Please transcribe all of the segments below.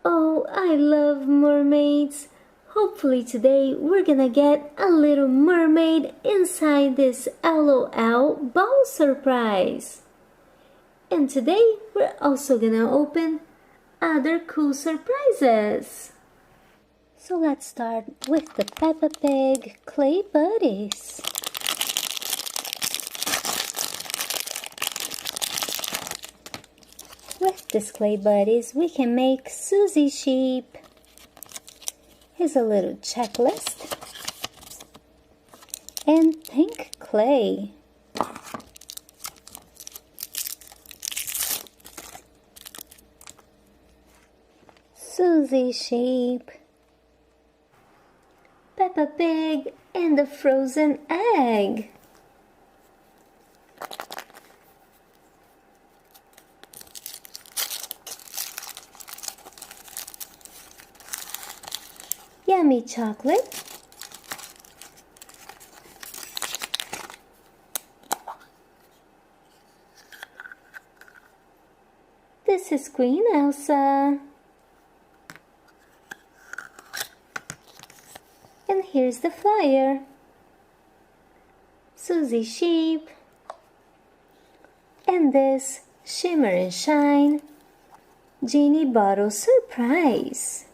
Oh, I love mermaids. Hopefully today we're gonna get a little mermaid inside this LOL ball surprise. And today we're also gonna open other cool surprises. So let's start with the Peppa Pig clay buddies. With these clay buddies, we can make Susie sheep. Here's a little checklist. And pink clay. Susie sheep. Peppa Pig and the frozen egg. Yummy chocolate. This is Queen Elsa. And here's the flyer. Susie sheep. And this Shimmer and Shine Genie bottle surprise.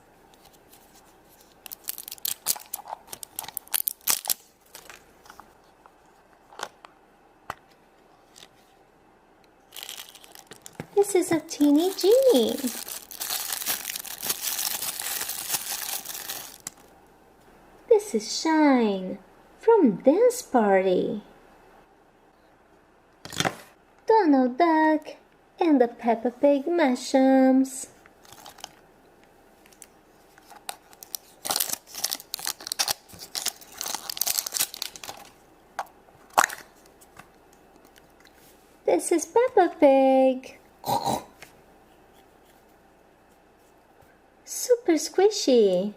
This is a teeny genie. This is Shine from Dance Party. Donald Duck and the Peppa Pig mushrooms. This is Peppa Pig. Super squishy.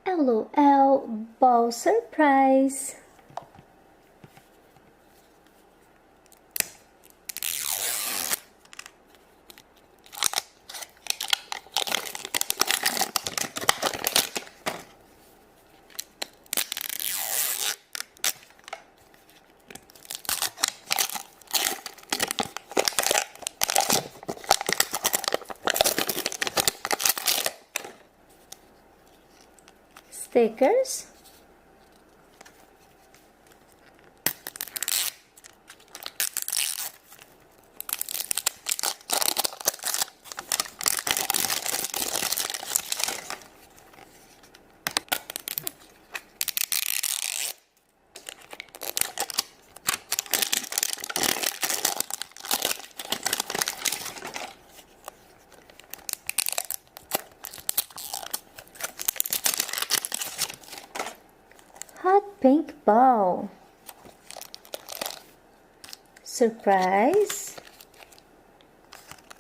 LOL ball surprise. Stickers. Hot pink ball. Surprise.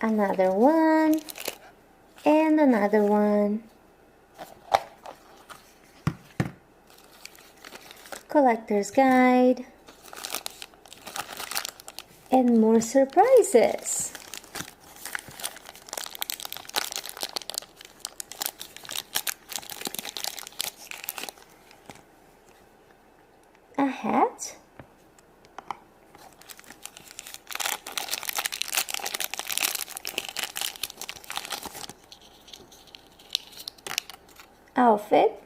Another one. And another one. Collector's guide. And more surprises. A hat. Outfit.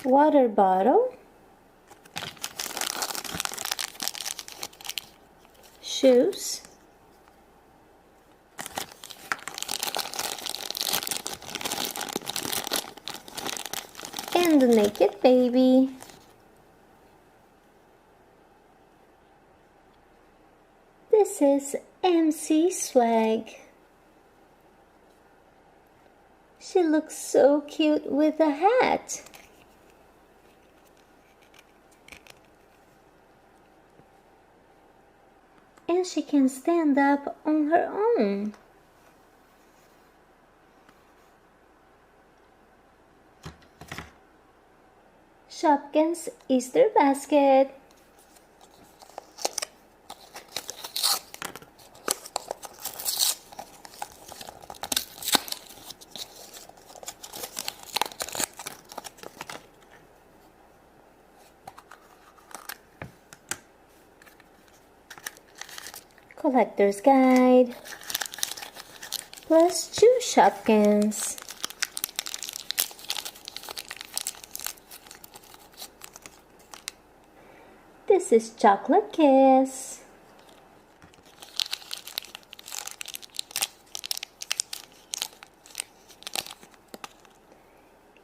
Water bottle. Shoes. And the naked baby. This is MC Swag. She looks so cute with a hat. And she can stand up on her own. Shopkins Easter basket. collector's guide, plus 2 shotguns. This is chocolate kiss.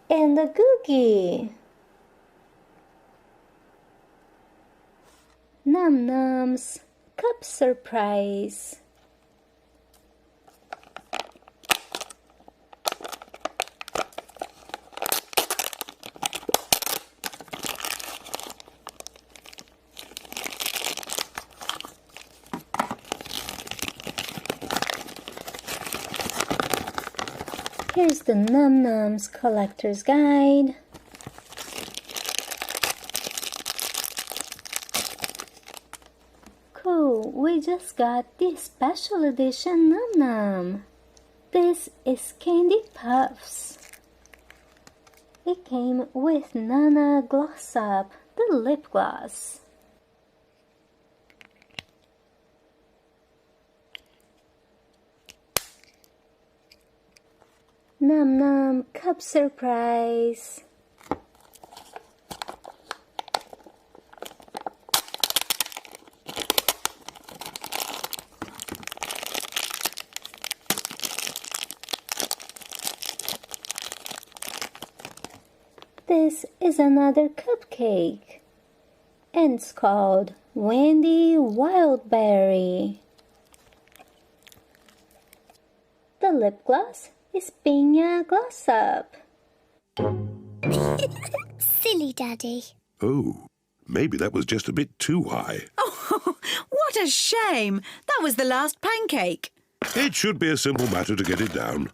And the cookie. Num Nums Cup Surprise. Here's the Num Nums Collector's Guide. Cool, we just got the special edition Num Num. This is Candy Puffs. It came with Nana Gloss Up, the lip gloss. Num Num Cup Surprise. This is another cupcake, and it's called Wendy Wildberry. The lip gloss is Piña Gloss Up. Silly Daddy. Oh, maybe that was just a bit too high. Oh, what a shame! That was the last pancake. It should be a simple matter to get it down.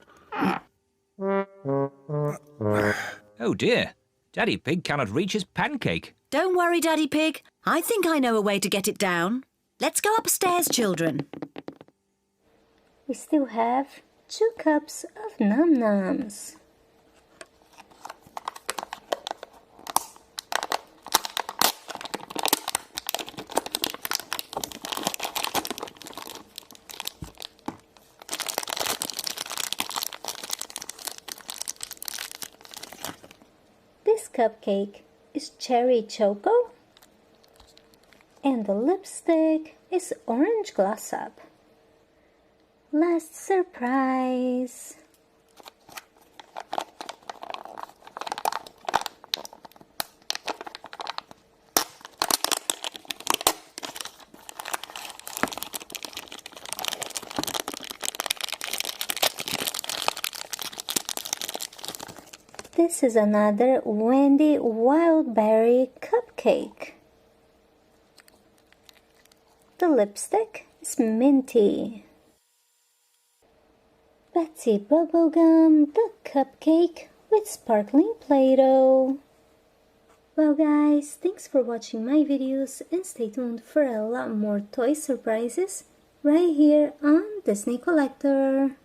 Oh dear, Daddy Pig cannot reach his pancake. Don't worry, Daddy Pig. I think I know a way to get it down. Let's go upstairs, children. We still have 2 cups of Num Nums. This cupcake is cherry choco, and the lipstick is orange gloss up. Last surprise. This is another Wendy Wildberry cupcake. The lipstick is minty. Betsy Bubblegum, the cupcake with sparkling Play-Doh. Well guys, thanks for watching my videos and stay tuned for a lot more toy surprises right here on Disney Collector.